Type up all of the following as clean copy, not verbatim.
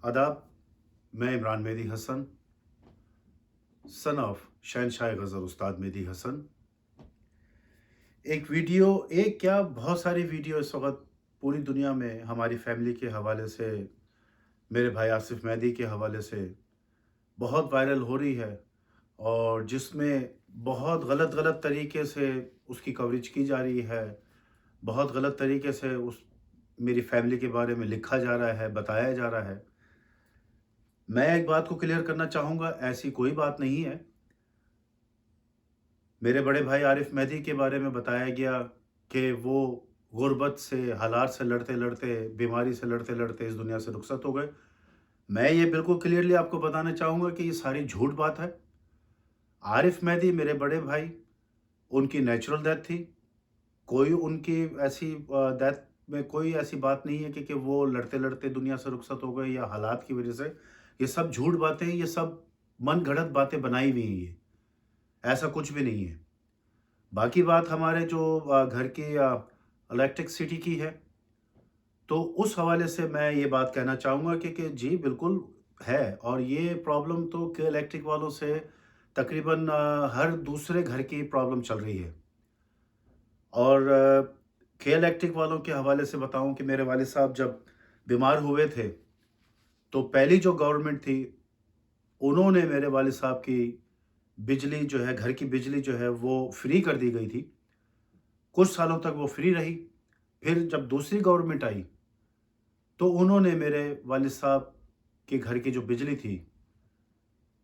आदाब। मैं Imran Mehdi Hasan, son of शहनशाह गज़ल उस्ताद मेहदी हसन। एक क्या बहुत सारी वीडियो इस वक़्त पूरी दुनिया में हमारी फैमिली के हवाले से, मेरे भाई आसिफ़ मेहदी के हवाले से बहुत वायरल हो रही है और जिसमें बहुत गलत-गलत तरीके से उसकी कवरेज की जा रही है। बहुत गलत तरीके से उस मेरी फैमिली के बारे में लिखा जा रहा है, बताया जा रहा है। मैं एक बात को क्लियर करना चाहूँगा, ऐसी कोई बात नहीं है। मेरे बड़े भाई आरिफ मेहदी के बारे में बताया गया कि वो गुर्बत से, हालात से लड़ते-लड़ते, बीमारी से लड़ते-लड़ते इस दुनिया से रुखसत हो गए। मैं ये बिल्कुल क्लियरली आपको बताना चाहूँगा कि ये सारी झूठ बात है। आरिफ मेहदी मेरे बड़े भाई, उनकी नेचुरल डेथ थी। कोई उनकी ऐसी डेथ में कोई ऐसी बात नहीं है कि वो लड़ते-लड़ते दुनिया से रुखसत हो गए या हालात की वज़ह से। ये सब झूठ बातें हैं, ये सब मनगढ़ंत बातें बनाई हुई हैं ये। ऐसा कुछ भी नहीं है। बाकी बात हमारे जो घर की इलेक्ट्रिसिटी की है, तो उस हवाले से मैं ये बात कहना चाहूँगा कि जी बिल्कुल है और ये प्रॉब्लम तो के इलेक्ट्रिक वालों से तकरीबन हर दूसरे घर की प्रॉब्लम चल रही है। और के इलेक्ट्रिक वालों के हवाले से बताऊँ कि मेरे वालिद साहब जब बीमार हुए थे, तो पहली जो गवर्नमेंट थी, उन्होंने मेरे वालिद साहब की बिजली जो है, घर की बिजली जो है, वो फ्री कर दी गई थी। कुछ सालों तक वो फ्री रही। फिर जब दूसरी गवर्नमेंट आई, तो उन्होंने मेरे वालिद साहब के घर की जो बिजली थी,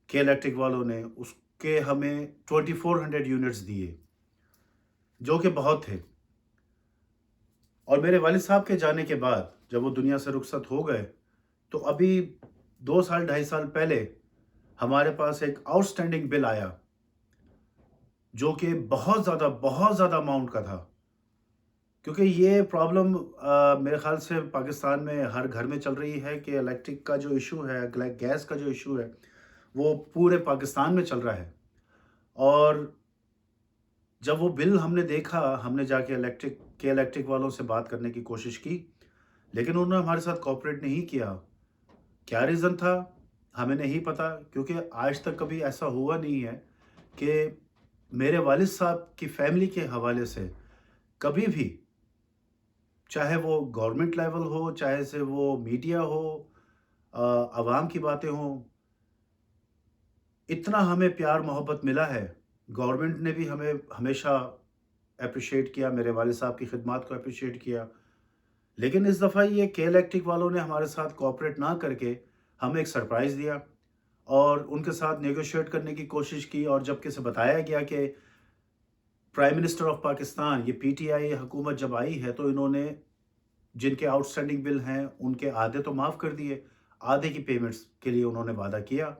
के इलेक्ट्रिक वालों ने उसके हमें 2400 यूनिट्स दिए, जो कि बहुत थे। और मेरे वालिद साहब के जाने के बाद जब वो दुनिया से रुखसत हो गए, तो अभी 2 साल, ढाई साल पहले हमारे पास एक आउटस्टैंडिंग बिल आया, जो कि बहुत ज़्यादा अमाउंट का था। क्योंकि ये प्रॉब्लम मेरे ख़्याल से पाकिस्तान में हर घर में चल रही है कि इलेक्ट्रिक का जो इश्यू है, गैस का जो इश्यू है, वो पूरे पाकिस्तान में चल रहा है। और जब वो बिल हमने देखा, हमने जाके इलेक्ट्रिक वालों से बात करने की कोशिश की, लेकिन उन्होंने हमारे साथ कोऑपरेट नहीं किया। क्या रीज़न था, हमें नहीं पता, क्योंकि आज तक कभी ऐसा हुआ नहीं है कि मेरे वालिद साहब की फ़ैमिली के हवाले से कभी भी, चाहे वो गवर्नमेंट लेवल हो, चाहे से वो मीडिया हो, आवाम की बातें हों, इतना हमें प्यार मोहब्बत मिला है। गवर्नमेंट ने भी हमें हमेशा एप्रिशिएट किया, मेरे वालिद साहब की खिदमत को एप्रिशिएट किया। लेकिन इस दफ़ा ये के इलेक्ट्रिक वालों ने हमारे साथ कोऑपरेट ना करके हमें एक सरप्राइज़ दिया और उनके साथ नेगोशिएट करने की कोशिश की। और जब किसे बताया गया कि प्राइम मिनिस्टर ऑफ पाकिस्तान, ये पीटीआई हुकूमत जब आई है, तो इन्होंने जिनके आउटस्टैंडिंग बिल हैं, उनके आधे तो माफ़ कर दिए, आधे की पेमेंट्स के लिए उन्होंने वादा किया।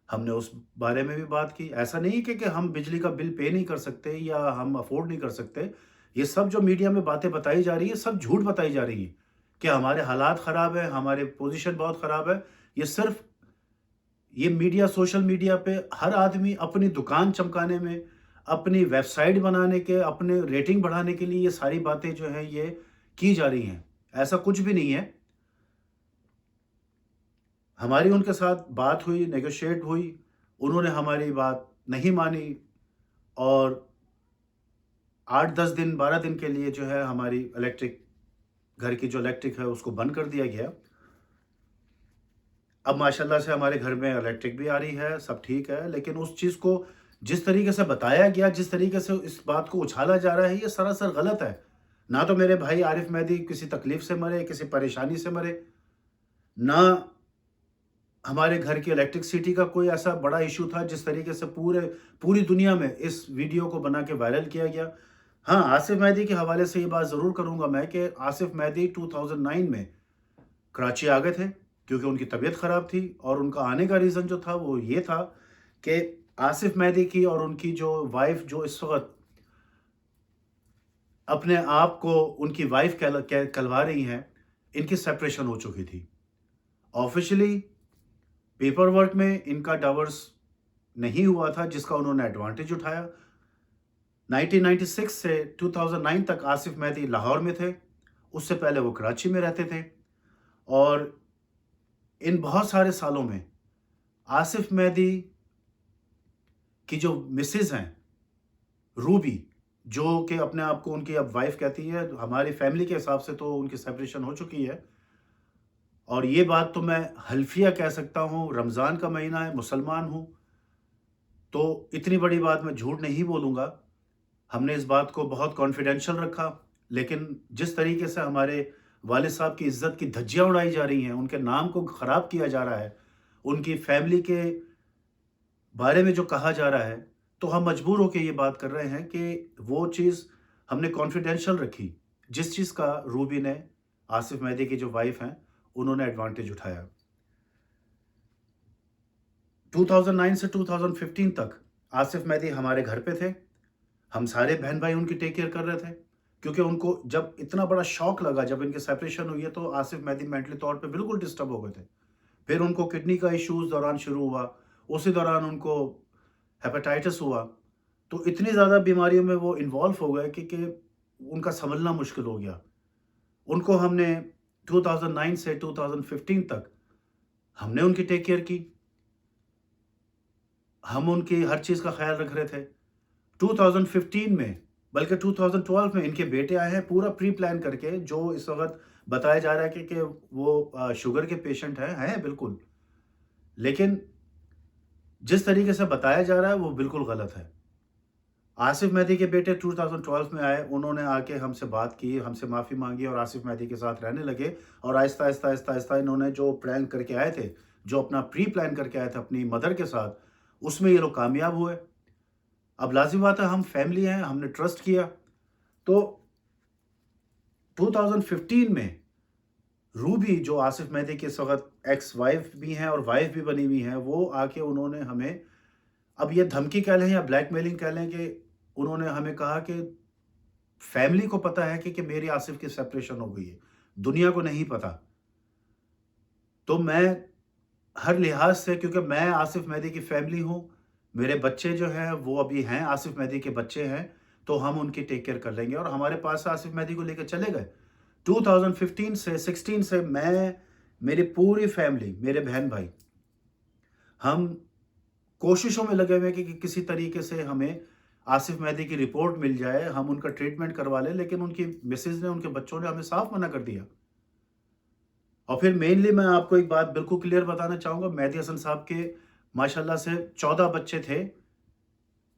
हमने उस बारे में भी बात की। ऐसा नहीं कि हम बिजली का बिल पे नहीं कर सकते या हम अफ़ोर्ड नहीं कर सकते। ये सब जो मीडिया में बातें बताई जा रही है, सब झूठ बताई जा रही है कि हमारे हालात ख़राब है, हमारे पोज़ीशन बहुत ख़राब है। ये सिर्फ़ ये मीडिया, सोशल मीडिया पे हर आदमी अपनी दुकान चमकाने में, अपनी वेबसाइट बनाने के, अपने रेटिंग बढ़ाने के लिए ये सारी बातें जो हैं, ये की जा रही हैं। ऐसा कुछ भी नहीं है। हमारी उनके साथ बात हुई, नेगोशिएट हुई, उन्होंने हमारी बात नहीं मानी और 8-10 दिन, 12 दिन के लिए जो है हमारी घर की जो इलेक्ट्रिक है उसको बंद कर दिया गया। अब माशाल्लाह से हमारे घर में इलेक्ट्रिक भी आ रही है, सब ठीक है, लेकिन उस चीज़ को जिस तरीके से बताया गया, जिस तरीके से इस बात को उछाला जा रहा है, ये सरासर गलत है। ना तो मेरे भाई आरिफ मेहदी किसी तकलीफ़ से मरे, किसी परेशानी से मरे, ना हमारे घर की इलेक्ट्रिसिटी का कोई ऐसा बड़ा इश्यू था जिस तरीके से पूरी दुनिया में इस वीडियो को बना के वायरल किया गया। हाँ, आसिफ मेहदी के हवाले से ये बात ज़रूर करूँगा मैं कि आसिफ मेहदी 2009 में कराची आ गए थे, क्योंकि उनकी तबीयत ख़राब थी और उनका आने का रीज़न जो था वो ये था कि आसिफ मेहदी की और उनकी जो वाइफ़, जो इस वक़्त अपने आप को उनकी वाइफ़ कहलवा रही हैं, इनकी सेपरेशन हो चुकी थी। ऑफ़िशियली पेपर वर्क में इनका डिवोर्स नहीं हुआ था, जिसका उन्होंने एडवांटेज उठाया। 1996 से 2009 तक आसिफ मेहदी लाहौर में थे, उससे पहले वो कराची में रहते थे और ان बहुत सारे सालों में आसिफ मेहदी की जो मिसेज हैं रूबी, जो कि अपने आप को उनकी अब वाइफ कहती है, हमारी फैमिली के हिसाब से तो उनकी सेपरेशन हो चुकी है। और ये बात तो मैं हल्फिया कह सकता हूँ, रमज़ान का महीना है, मुसलमान हूँ, तो इतनी बड़ी बात मैं झूठ नहीं बोलूँगा। हमने इस बात को बहुत कॉन्फिडेंशियल रखा, लेकिन जिस तरीके से हमारे वालिद साहब की इज़्ज़त की धज्जियाँ उड़ाई जा रही हैं, उनके नाम को ख़राब किया जा रहा है, उनकी फैमिली के बारे में जो कहा जा रहा है, तो हम मजबूर होके ये बात कर रहे हैं कि वो चीज़ हमने कॉन्फिडेंशियल रखी। जिस चीज़ का रूबी ने, आसिफ मेहदी की जो वाइफ़ हैं, उन्होंने एडवांटेज उठाया। 2009 से 2015 तक आसिफ मेहदी हमारे घर पे थे। हम सारे बहन-भाई उनकी टेक केयर कर रहे थे, क्योंकि उनको जब इतना बड़ा शॉक लगा, जब इनकी सेपरेशन हुई है, तो आसिफ मेहदी मेंटली तौर पे बिल्कुल डिस्टर्ब हो गए थे। फिर उनको किडनी का इश्यू उस दौरान शुरू हुआ, उसी दौरान उनको हेपेटाइटिस हुआ, तो इतनी ज़्यादा बीमारियों में वो इन्वॉल्व हो गए कि उनका सँभलना मुश्किल हो गया। उनको हमने 2009 से 2015 तक हमने उनकी टेक केयर की, हम उनकी हर चीज़ का ख़्याल रख रहे थे। 2015 में, बल्कि 2012 में इनके बेटे आए हैं पूरा प्री प्लान करके, जो इस वक़्त बताया जा रहा है कि वो शुगर के पेशेंट हैं बिल्कुल। लेकिन जिस तरीके से बताया जा रहा है वो बिल्कुल गलत है। आसिफ मेहदी के बेटे 2012 में आए, उन्होंने आके हमसे बात की, हमसे माफ़ी माँगी और आसिफ मेहदी के साथ रहने लगे और आहिस्ता-आहिस्ता इन्होंने जो प्लान करके आए थे, जो अपना प्री प्लान करके आए थे अपनी मदर के साथ, उसमें ये लोग कामयाब हुए। अब लाज़िम बात है, हम फैमिली हैं, हमने ट्रस्ट किया। तो 2015 में रूबी, जो आसिफ मेहदी की इस वक़्त एक्स वाइफ़ भी हैं और वाइफ़ भी बनी हुई हैं, वो आके उन्होंने हमें, अब ये धमकी कह लें या ब्लैकमेलिंग कह लें, कि उन्होंने हमें कहा कि फैमिली को पता है कि मेरी आसिफ की सेपरेशन हो गई है, दुनिया को नहीं पता। तो मैं हर लिहाज से, क्योंकि मैं आसिफ मेहदी की फैमिली हूँ, मेरे बच्चे जो हैं वो अभी हैं, आसिफ मेहदी के बच्चे हैं, तो हम उनकी टेक केयर कर लेंगे और हमारे पास से आसिफ मेहदी को लेकर चले गए। 2015 से 16 से मैं, मेरी पूरी फैमिली, मेरे बहन-भाई, हम कोशिशों में लगे हुए हैं कि किसी तरीके से हमें आसिफ मेहदी की रिपोर्ट मिल जाए, हम उनका ट्रीटमेंट करवा लें, लेकिन उनकी मिसेज़ ने, उनके बच्चों ने हमें साफ मना कर दिया। और फिर मेनली मैं आपको एक बात बिल्कुल क्लियर बताना चाहूँगा, मेहदी हसन साहब के माशाल्लाह से 14 बच्चे थे,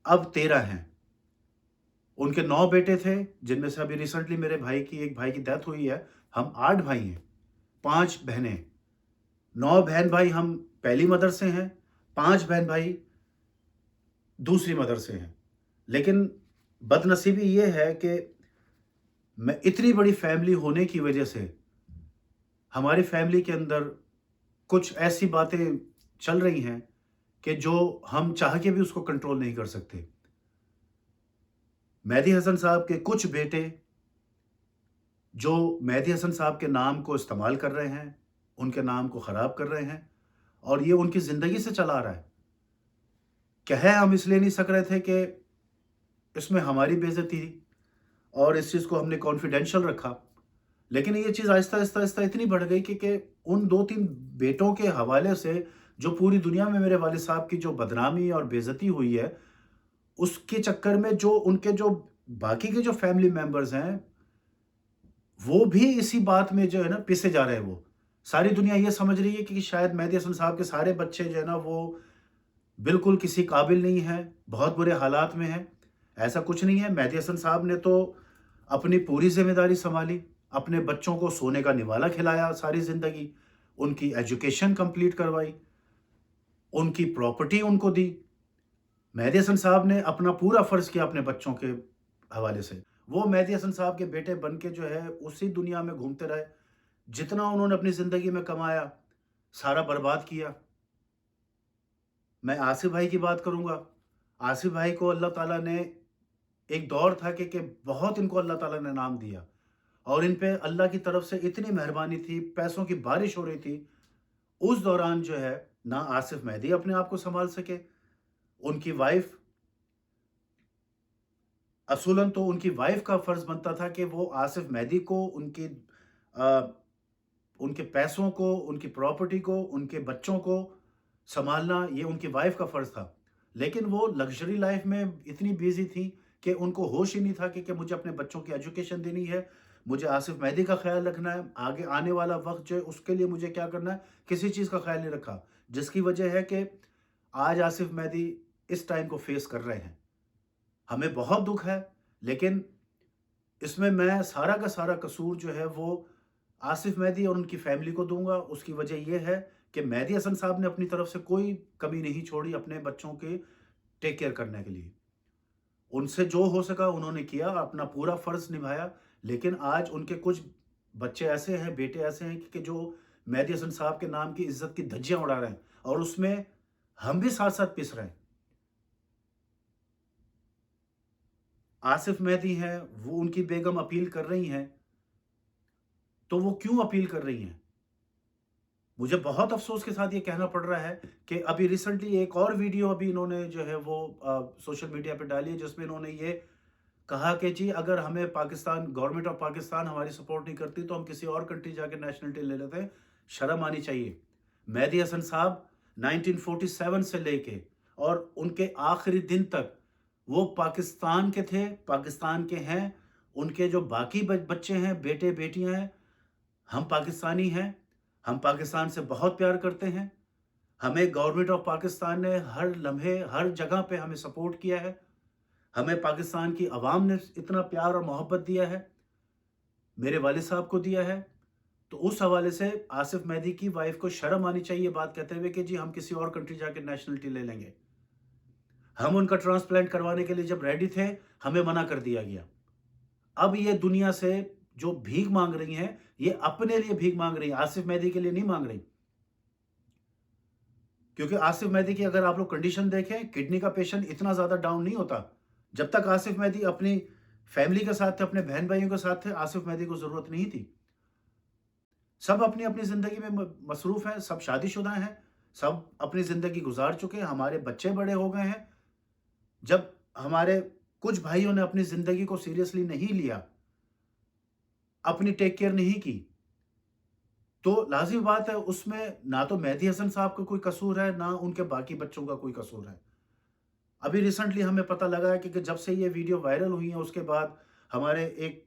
अब 13 हैं। उनके 9 बेटे थे, जिनमें से अभी रिसेंटली मेरे भाई की, एक भाई की डेथ हुई है। हम 8 भाई हैं, 5 बहनें। 9 बहन-भाई हम पहली मदर से हैं, 5 बहन-भाई दूसरी मदर से हैं। लेकिन बदनसीबी ये है कि मैं, इतनी बड़ी फैमिली होने की वजह से हमारी फैमिली के अंदर कुछ ऐसी बातें चल रही हैं कि जो हम चाह के भी उसको कंट्रोल नहीं कर सकते। मेहदी हसन साहब के कुछ बेटे, जो मेहदी हसन साहब के नाम को इस्तेमाल कर रहे हैं, उनके नाम को ख़राब कर रहे हैं और ये उनकी ज़िंदगी से चला आ रहा है। कह हम इसलिए नहीं सक रहे थे कि इसमें हमारी बेइज़्ज़ती थी और इस चीज़ को हमने कॉन्फिडेंशियल रखा। लेकिन ये चीज़ आहिस्ता-आहिस्ता इतनी बढ़ गई कि उन 2-3 बेटों के हवाले से जो पूरी दुनिया में मेरे वालिद साहब की जो बदनामी और बेइज़्ज़ती हुई है, उसके चक्कर में जो उनके जो बाकी के जो फैमिली मेंबर्स हैं, वो भी इसी बात में जो है ना पिसे जा रहे हैं वो। सारी दुनिया ये समझ रही है कि शायद मेहदी हसन साहब के सारे बच्चे जो है ना वो बिल्कुल किसी काबिल नहीं हैं, बहुत बुरे हालात में हैं। ऐसा कुछ नहीं है, मेहदी हसन साहब ने तो अपनी पूरी ज़िम्मेदारी सँभाली, अपने बच्चों को सोने का निवाला खिलाया सारी ज़िंदगी, उनकी एजुकेशन कंप्लीट करवाई, उनकी प्रॉपर्टी उनको दी। मेहदी हसन साहब ने अपना पूरा फ़र्ज़ किया अपने बच्चों के हवाले से। वो मेहदी हसन साहब के बेटे बन के जो है उसी दुनिया में घूमते रहे। जितना उन्होंने अपनी ज़िंदगी में कमाया, सारा बर्बाद किया। मैं आसिफ भाई की बात करूँगा। आसिफ भाई को अल्लाह ताला ने, एक दौर था कि बहुत इनको अल्लाह ताला ने इनाम दिया और इन पे अल्लाह की तरफ से इतनी मेहरबानी थी, पैसों की बारिश हो रही थी। उस दौरान जो है ना आसिफ मेहदी अपने आप को सँभाल सके, उनकी वाइफ़, असूलन तो उनकी वाइफ़ का फ़र्ज़ बनता था कि वो आसिफ मेहदी को, उनकी अ, उनके पैसों को, उनकी प्रॉपर्टी को, उनके बच्चों को संभालना ये उनकी वाइफ का फ़र्ज़ था। लेकिन वो लग्ज़री लाइफ़ में इतनी बिज़ी थी कि उनको होश ही नहीं था कि मुझे अपने बच्चों की एजुकेशन देनी है, मुझे आसिफ़ मेहदी का ख़्याल रखना है, आगे आने वाला वक़्त जो है उसके लिए मुझे क्या करना है, किसी चीज़ का ख़्याल नहीं रखा। जिसकी वजह है कि आज आसिफ़ मेहदी इस टाइम को फ़ेस कर रहे हैं। हमें बहुत दुःख है, लेकिन इसमें मैं सारा का सारा कसूर जो है वो आसिफ़ मेहदी और उनकी फ़ैमिली को दूँगा। उसकी वजह ये है कि मेहदी हसन साहब ने अपनी तरफ से कोई कमी नहीं छोड़ी अपने बच्चों के टेक केयर करने के लिए। उनसे जो हो सका उन्होंने किया, अपना पूरा फ़र्ज़ निभाया, लेकिन आज उनके कुछ बच्चे ऐसे हैं, बेटे ऐसे हैं कि जो मेहदी हसन साहब के नाम की इज़्ज़त की धज्जियाँ उड़ा रहे हैं और उसमें हम भी साथ-साथ पिस रहे हैं। आसिफ़ मेहदी हैं, वो उनकी बेगम अपील कर रही हैं, तो वो क्यों अपील कर रही हैं? मुझे बहुत अफ़सोस के साथ ये कहना पड़ रहा है कि अभी रिसेंटली एक और वीडियो अभी इन्होंने जो है वो सोशल मीडिया पे डाली है, जिसमें इन्होंने ये कहा कि जी अगर हमें पाकिस्तान गवर्नमेंट ऑफ पाकिस्तान हमारी सपोर्ट नहीं करती तो हम किसी और कंट्री जाके नेशनलिटी ले लेते हैं, शर्म आनी चाहिए। मेहदी हसन साहब 1947 से लेके और उनके आखिरी दिन तक वो पाकिस्तान के थे, पाकिस्तान के हैं। उनके जो बाकी बच्चे हैं, बेटे-बेटियाँ हैं, हम पाकिस्तानी हैं, हम पाकिस्तान से बहुत प्यार करते हैं। हमें गवर्नमेंट ऑफ पाकिस्तान ने हर लम्हे, हर जगह पे हमें सपोर्ट किया है। हमें पाकिस्तान की आवाम ने इतना प्यार और मोहब्बत दिया है, मेरे वालिद साहब को दिया है। तो उस हवाले से आसिफ़ मेहदी की वाइफ़ को शर्म आनी चाहिए बात कहते हुए कि जी हम किसी और कंट्री जाके नेशनलिटी ले लेंगे। हम उनका ट्रांसप्लांट करवाने के लिए जब रेडी थे, हमें मना कर दिया गया। अब ये दुनिया से जो भीख माँग रही हैं, ये अपने लिए भीख माँग रही हैं, आसिफ़ मेहदी के लिए नहीं माँग रही। क्योंकि आसिफ़ मेहदी की अगर आप लोग कंडीशन देखें, किडनी का पेशेंट इतना ज़्यादा डाउन नहीं होता। जब तक आसिफ़ मेहदी अपनी फैमिली के साथ थे, अपने बहन-भाइयों के साथ थे, आसिफ़ मेहदी को ज़रूरत नहीं थी। सब अपनी-अपनी ज़िंदगी में मसरूफ़ हैं, सब शादीशुदा हैं, सब अपनी ज़िंदगी गुज़ार चुके हैं, हमारे बच्चे बड़े हो गए हैं। जब हमारे कुछ भाइयों ने अपनी ज़िंदगी को सीरियसली नहीं लिया, अपनी टेक केयर नहीं की, तो लाज़िमी बात है उसमें ना तो मेहदी हसन साहब का कोई कसूर है, ना उनके बाकी बच्चों का कोई कसूर है। अभी रिसेंटली हमें पता लगा है कि जब से ये वीडियो वायरल हुई है उसके बाद हमारे एक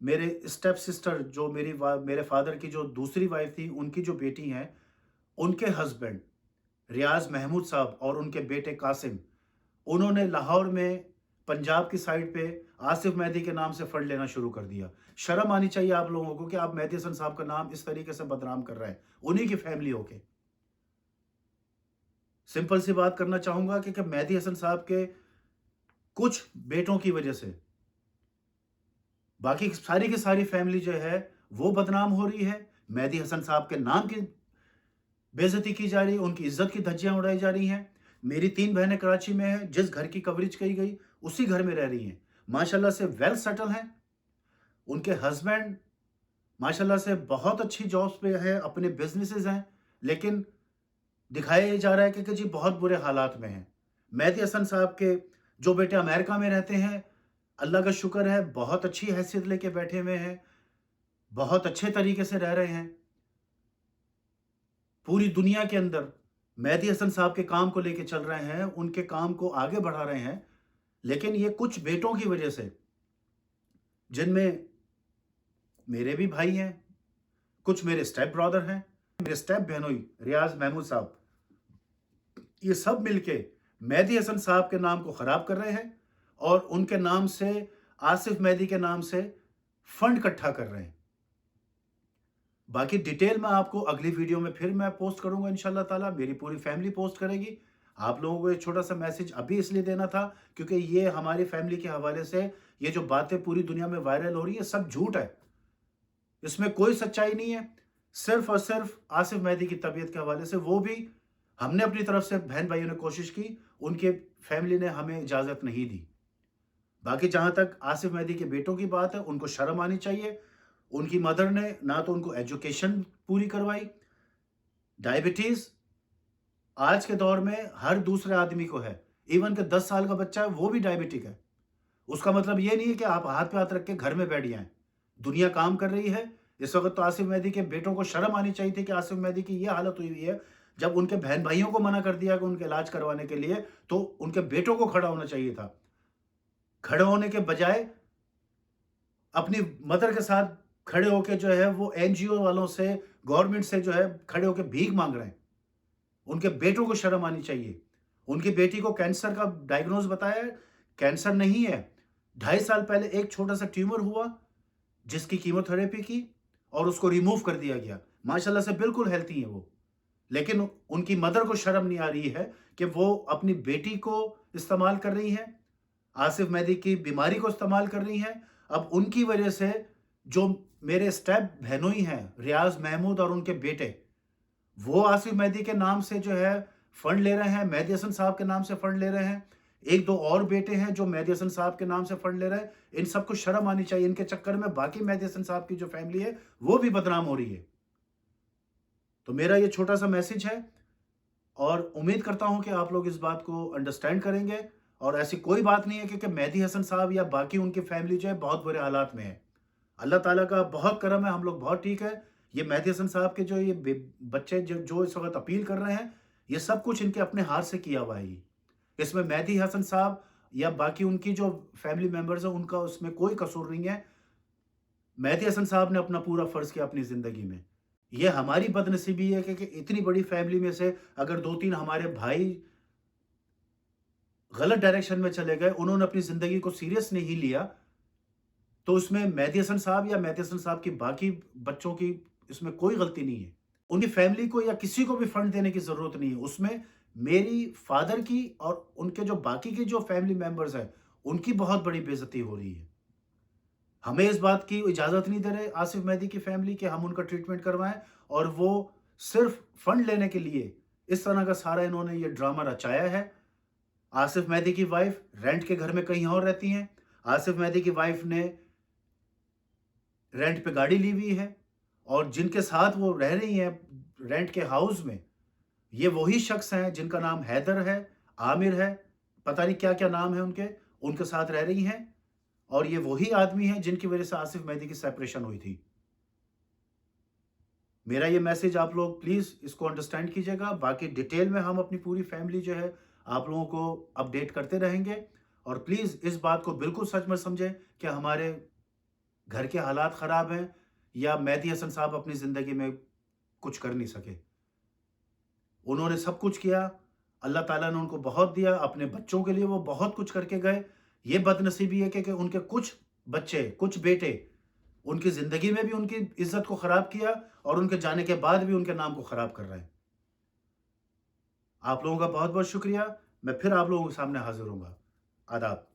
मेरे स्टेप सिस्टर जो मेरे फादर की जो दूसरी वाइफ़ थी, उनकी जो बेटी हैं, उनके हस्बैंड रियाज़ महमूद साहब और उनके बेटे कासिम, उन्होंने लाहौर में पंजाब की साइड पे आसिफ़ मेहदी के नाम से फंड लेना शुरू कर दिया। शर्म आनी चाहिए आप लोगों को कि आप मेहदी हसन साहब का नाम इस तरीके से बदनाम कर रहे हैं, उन्हीं की फैमिली होके। सिंपल सी बात करना चाहूँगा कि मेहदी हसन साहब के कुछ बेटों की वजह से बाकी सारी की सारी फैमिली जो है वो बदनाम हो रही है। मेहदी हसन साहब के नाम की बेइज्जती की जा रही है, उनकी इज़्ज़त की धज्जियाँ उड़ाई जा रही हैं। मेरी 3 बहनें कराची में हैं, जिस घर की कवरेज की गई, उसी घर में रह रही हैं। माशाल्लाह से वेल सेटल हैं। उनके हस्बैंड माशाल्लाह से बहुत अच्छी जॉब्स पे हैं, अपने बिज़नेसेस हैं, लेकिन दिखाया ये जा रहा है कि जी बहुत बुरे हालात में हैं। मेहदी हसन साहब के जो बेटे अमेरिका में रहते हैं, अल्लाह का शुक्र है, बहुत अच्छी हैसियत लेके बैठे हुए हैं, बहुत अच्छे तरीके से रह रहे हैं। पूरी दुनिया के अंदर मेहदी हसन साहब के काम को लेके चल रहे हैं, उनके काम को आगे बढ़ा रहे हैं, लेकिन ये कुछ बेटों की वजह से, जिनमें मेरे भी भाई हैं, कुछ मेरे स्टेप ब्रदर हैं, मेरे स्टेप बहनोई रियाज़ महमूद साहब, ये सब मिलके मेहदी हसन साहब के नाम को ख़राब कर रहे हैं और उनके नाम से आसिफ़ मेहदी के नाम से फंड इकट्ठा कर रहे हैं। बाकी डिटेल मैं आपको अगली वीडियो में फिर मैं पोस्ट करूँगा इंशाअल्लाह ताला, मेरी पूरी फैमिली पोस्ट करेगी। आप लोगों को एक छोटा-सा मैसेज अभी इसलिए देना था क्योंकि ये हमारी फैमिली के हवाले से ये जो बातें पूरी दुनिया में वायरल हो रही है, सब झूठ है। इसमें कोई सच्चाई नहीं है। सिर्फ़ और सिर्फ़ आसिफ़ मेहदी की तबीयत के हवाले से, वो भी हमने अपनी तरफ से बहन-भाइयों ने कोशिश की, उनके फैमिली ने हमें इजाज़त नहीं दी। बाकी जहाँ तक आसिफ़ मेहदी के बेटों की बात है, उनको शर्म आनी चाहिए। उनकी मदर ने ना तो उनको एजुकेशन पूरी करवाई, डायबिटीज़ आज के दौर में हर दूसरे आदमी को है। इवन कि 10 साल का बच्चा है, वो भी डायबिटिक है। उसका मतलब ये नहीं है कि आप हाथ पे हाथ रख के घर में बैठ जाएँ। दुनिया काम कर रही है, इस वक़्त तो आसिफ मेहदी के बेटों को शर्म आनी चाहिए थी कि आसिफ मेहदी की ये हालत हुई हुई है, जब उनके बहन-भाइयों को मना कर दिया कि उनका इलाज करवाने के लिए, तो उनके बेटों को खड़ा होना चाहिए था। खड़े होने के बजाय अपनी मदर के साथ खड़े होके जो है वो एनजीओ वालों से, गवर्नमेंट से जो है खड़े होके भीख माँग रहे हैं। उनके बेटों को शर्म आनी चाहिए। उनकी बेटी को कैंसर का डायग्नोज़ बताया है, कैंसर नहीं है। 2.5 साल पहले एक छोटा-सा ट्यूमर हुआ, जिसकी कीमोथेरेपी की और उसको रिमूव कर दिया गया। माशाल्लाह से बिल्कुल हेल्थी हैं वो। लेकिन उनकी मदर को शर्म नहीं आ रही है कि वो अपनी बेटी को इस्तेमाल कर रही हैं, आसिफ मेहदी की बीमारी को इस्तेमाल कर रही हैं। अब उनकी वजह से जो मेरे स्टेप बहनोई हैं, रियाज़ महमूद और उनके बेटे, वो आसिफ मेहदी के नाम से जो है फंड ले रहे हैं, मेहदी हसन साहब के नाम से फंड ले रहे हैं। 1-2 और बेटे हैं जो मेहदी हसन साहब के नाम से फंड ले रहे हैं। इन सबको शर्म आनी चाहिए। इनके चक्कर में बाकी मेहदी हसन साहब की जो फैमिली है, वो भी बदनाम हो रही है। तो मेरा ये छोटा-सा मैसेज है और उम्मीद करता हूँ कि आप लोग इस बात को अंडरस्टैंड करेंगे और ऐसी कोई बात नहीं है कि मेहदी हसन साहब या बाकी उनकी फैमिली जो है बहुत बुरे हालात में है। अल्लाह ताला का बहुत करम है, हम लोग बहुत ठीक है। ये मेहदी हसन साहब के जो ये बच्चे जो जो इस वक़्त अपील कर रहे हैं, ये सब कुछ इनके अपने हाथ से किया हुआ है ये। इसमें मेहदी हसन साहब या बाकी उनकी जो फैमिली मेंबर्स हैं, उनका उसमें कोई कसूर नहीं है। मेहदी हसन साहब ने अपना पूरा फ़र्ज़ किया अपनी ज़िंदगी में। ये हमारी बदनसीबी है कि इतनी बड़ी फैमिली में से अगर 2-3 हमारे भाई गलत डायरेक्शन में चले गए, उन्होंने अपनी ज़िंदगी को सीरियस नहीं लिया, तो उसमें मेहदी हसन साहब या मेहदी हसन साहब की बाकी बच्चों की इसमें कोई गलती नहीं है। उनकी फैमिली को या किसी को भी फंड देने की ज़रूरत नहीं है। उसमें मेरी फ़ादर की और उनके जो बाकी के जो फैमिली मेंबर्स हैं, उनकी बहुत बड़ी बेइज़्ज़ती हो रही है। हमें इस बात की इजाज़त नहीं दे रहे आसिफ मेहदी की फैमिली कि हम उनका ट्रीटमेंट करवाएँ और वो सिर्फ़ फंड लेने के लिए इस तरह का सारा इन्होंने ये ड्रामा रचाया है। आसिफ मेहदी की वाइफ़ रेंट के घर में कहीं और रहती हैं। आसिफ मेहदी की वाइफ़ ने रेंट पे गाड़ी ली हुई है और जिनके साथ वो रह रही हैं रेंट के हाउस में, ये वही शख्स हैं जिनका नाम हैदर है, आमिर है, पता नहीं क्या-क्या नाम है उनके साथ रह रही हैं और ये वही आदमी हैं जिनकी वज़ह से आसिफ मेहदी की सेपरेशन हुई थी। मेरा ये मैसेज आप लोग प्लीज़ इसको अंडरस्टैंड कीजिएगा। बाकी डिटेल में हम अपनी पूरी फैमिली जो है आप लोगों को अपडेट करते रहेंगे और प्लीज़ इस बात को बिल्कुल सच मत समझें कि हमारे घर के हालात ख़राब हैं या मेहदी हसन साहब अपनी ज़िंदगी में कुछ कर नहीं सके। उन्होंने सब कुछ किया, अल्लाह ताला ने उनको बहुत दिया, अपने बच्चों के लिए वो बहुत कुछ करके गए। ये बदनसीबी है कि उनके कुछ बच्चे, कुछ बेटे उनकी ज़िंदगी में भी उनकी इज़्ज़त को ख़राब किया और उनके जाने के बाद भी उनके नाम को ख़राब कर रहे हैं। आप लोगों का बहुत-बहुत शुक्रिया। मैं फिर आप लोगों के सामने हाज़िर होऊँगा। आदाब।